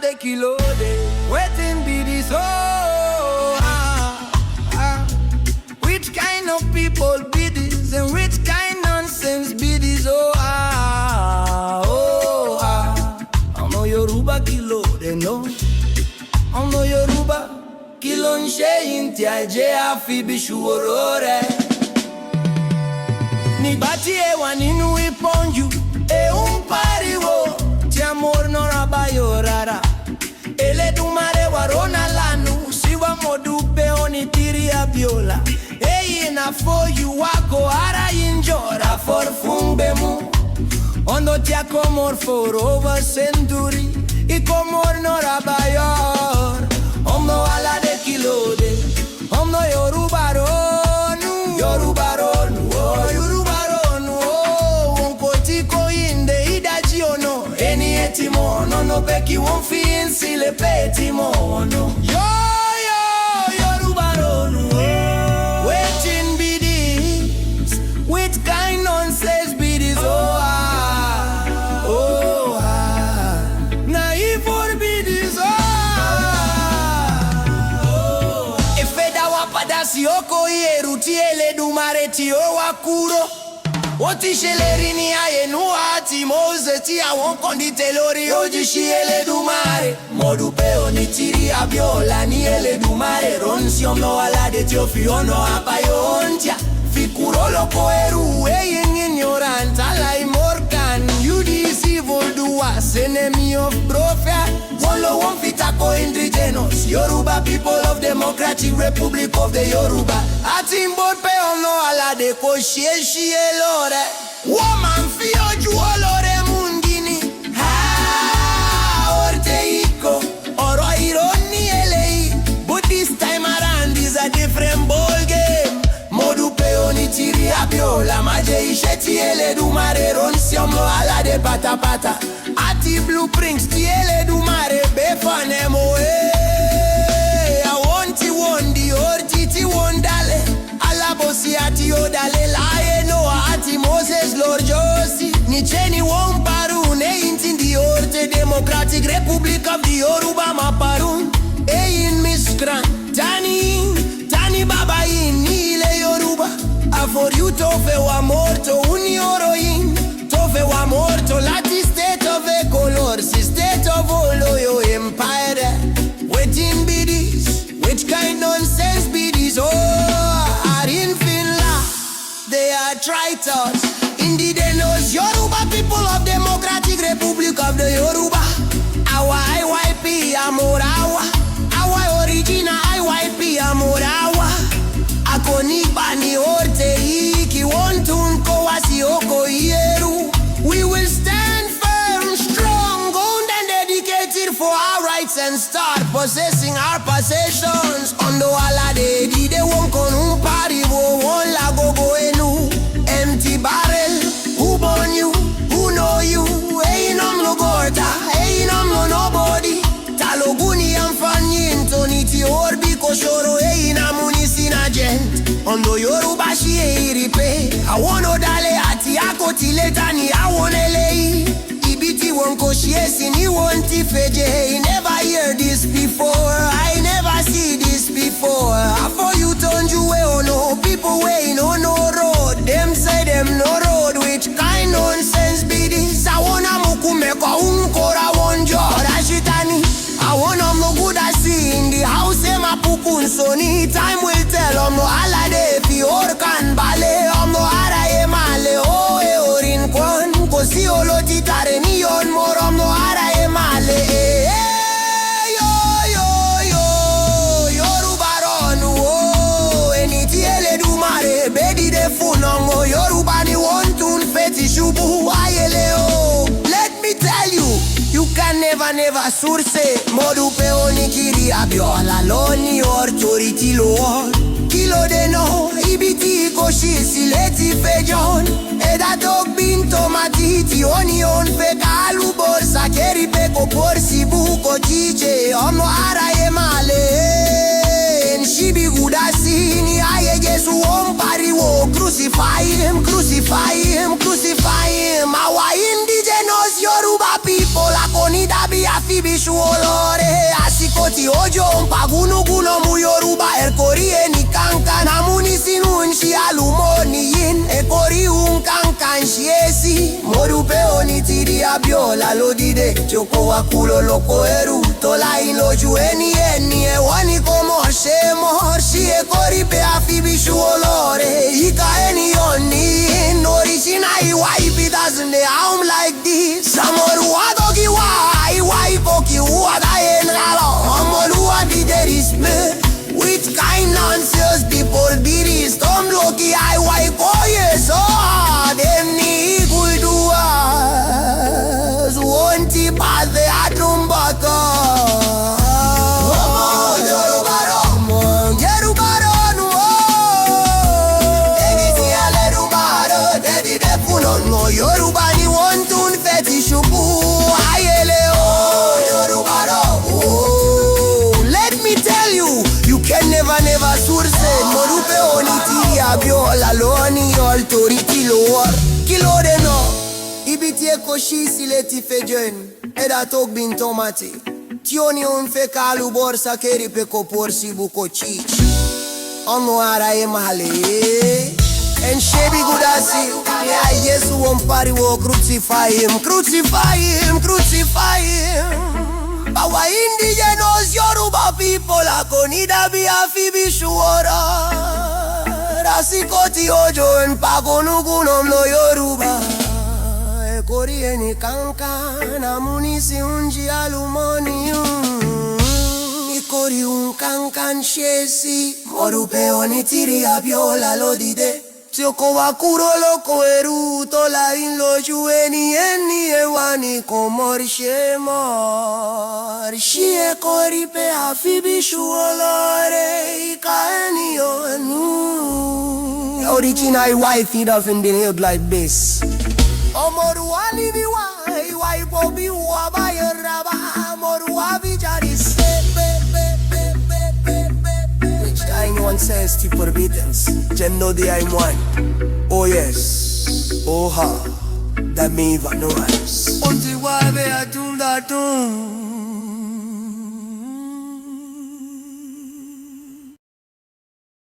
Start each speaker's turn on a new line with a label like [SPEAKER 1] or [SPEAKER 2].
[SPEAKER 1] de kilo de waiting be this which kind of people be this and which kind nonsense be this ọmọ Yorùbá kilo de no ọmọ Yorùbá kilo ń ṣe yín tí ajé àfi bí ṣùwòrò rẹ̀ nígbà tí ẹ wà nínú ìpọ́njú ẹ ń pariwo tí amor nọ́ra báyọ̀ rárá Elédùmarè wá rọ́nà lánú síwá mo dúpẹ́ onítìrí abiola èyí na fojú wako ara yìí ń jọra for fún gbẹmú ọ̀nà tí a comor for over century ìkomor nọ́ra báyọ̀ ọmọ aládé kílódé ọmọ Yorùbá ronú Yorùbá ronú Yorùbá ronú wọn kò tí kò yíǹde ìdájí ọ̀nà ẹni ẹtì mọ̀ ọ̀nà no pé kí wọ́n fi ń sílẹ̀ pé ẹtì mọ̀ ọ̀nà. Yorùbá ronú wetin be this which kind nonsense be this na evil be this padà sí oko ìyẹ̀rù tí Elédùmarè tí ó wá kúrò ó ti ṣèlérí ní àyẹ̀nú àti Mósè tí àwọn kan dìtẹ̀ lórí ojúṣe Elédùmarè mo dúpẹ́ onítìrí abiola ní Elédùmarè ránṣẹ́ ọmọ aládé tí ó fi ọ̀nà àbáyọ oúnjẹ fi kúrò lóko ẹrú èyí ignorant aláìmọ̀kan you these evildoers enemy of prophet wọ́n ló wọ́n fi tako indigenous Yorùbá people of Democratic Republic of the Yorùbá àti ń bọ́ pé ọ̀nà aládé kò ṣeé ṣiyè lọ́rẹ̀ wọ́n máa ń fi ojú ọlọ́rẹ̀ mú ngini orte iko ọ̀rọ̀ ìròní eléyìí but this time around is a different ball game mo dúpẹ́ onítìrí abiola má jẹ́ iṣẹ́ tí Elédùmarè ránṣẹ́ ọmọ aládé pátápátá àti blueprint tí Elédùmarè bẹ́ fún ẹ mọ́ àwọn tí wọ́n di orti tí wọ́n dalẹ̀ alábòsí àti ọ̀dàlẹ̀ láyé Noah àti Moses lọ́jọ́ sí níṣẹ́ ni wọ́n ń parun èyí tí di orte Democratic Republic of the Yorùbá máa parun èyí miscran tani bàbá yìí ní ilẹ̀ Yorùbá àforíù tó fẹ́ wà mọ́tò ní ọ̀rọ̀ yìí tó fẹ́ wà mọ́tò láti state of a color sí state of Oloyo empire wetin be this which kind nonsense be this Arinfinla they are traitors indigenous Yoruba people of Democratic Republic of the Yoruba our IYP amorawa our original IYP amorawa akonipa ni orte iki wontun ko wasi oko yeru we will stand firm strong bold and dedicated for our rights and start possessing our possessions ondo alade dide won kon un pariwo won la gogo enu empty barrel who born you who know you ain't no gorta ain't no nobody taloguni amfanyi ntoni ti orbi koshoro ain't munisi na gent ondo Yorùbá ṣí èrìpé àwọn ọ̀dàlẹ̀ àti àkọtílẹ̀ta ni àwọn eléyìí ibi tí wọn kò ṣe sí ni wọ́n ti fèjè I never hear this before I never see this before after you turn you way oh no people wey no road them say them no road which kind nonsense be this àwọn amukumẹ̀kọ nkora wọn jọ ọ̀rá ṣítani àwọn ọmọ gúdà sí in the house ẹ̀ máa pupù nsọ ní time will tell ọmọ aládé fi orkan balẹ̀ ọmọ ara ẹ̀ máa lè ó ẹ̀ orin kwan kò sí olótìtà rẹ̀ níyọ̀n mọ́rọ̀ ọmọ ara ẹ̀ máa lè Yorùbá ronú ẹni tí Elédùmarè bẹ́ dìde fún ọmọ Yorùbá ni wọ́n tún fẹ́ ti ṣubú ayẹlẹ o let me tell you you can never source mo dúpẹ́ oníkiri abiola lónìí authority lọ́wọ́ kílódé náà ibi tí kò ṣí sílẹ̀ ti fẹ́ jọ́n ẹ̀dá tó gbin tomati tí ó ní òun fẹ́ kálù bọ́rsà kẹ́rì pé kò bọ́rsì bú kò jíjẹ ọmọ ara yẹ máa lè ṣíbi gùdá sí ní ayé Jésù ó ń pariwo crucify him crucify him crucify him àwa indigenous Yorùbá people akọni dàbí àfi bí olore asikoti ojo mpagunuguno mu Yorùbá erkori eni kankan amuni sinun shi alumoni yin ekori un kankan shiesi morupe oni tiri abiola lodide joko wakulo loko eru tola iloju eni ewani como shemo shi ekori pe afibishu olore ika eni oni original wife it doesn't they I'm like this samoru adogi why poki wada enralo amolu adideris me with kind nonsense people diris tom loki why koye so dem ni gudua wonti bade atumbaka no Yorùbá ni wọ́n tún fẹ́ ti ṣubú ayẹlẹ o Yorùbá rọ o. Let me tell you, you can never source morupe oniti abiola loni authority lowar kilo de no ibi tí ẹ kò ṣí sílẹ̀ ti fẹ́ jẹun ẹ̀dá tó gbin tomati tí ó ní òun fẹ́ kálu borsa kéré pé kò pọ̀ sí buko chichi ọmọ ara ẹ̀ máa lè. And shebi gudasi, yeah, Yesu wompari wo crucify him. Bawa indigenos Yoruba people akonida bi afibi shuora. Rasikoti ojo empagonugunom no Yoruba. Ekori eni kankan amunisi unji alumonium. Ikori un kankan shesi morupe onitiri abiola lodide. Tioko wakuro loko eru tola in lo jueni ewani komor shemor shie kori pe afibi shuolore ikaeni onu original wife it often been held like this omoru alibi why bobi wabayeraba omoru abijari anyone says to forbidden, Jem know the I'm one. Oh yes, oh ha, that me va no eyes. Unti wabe atunda tum.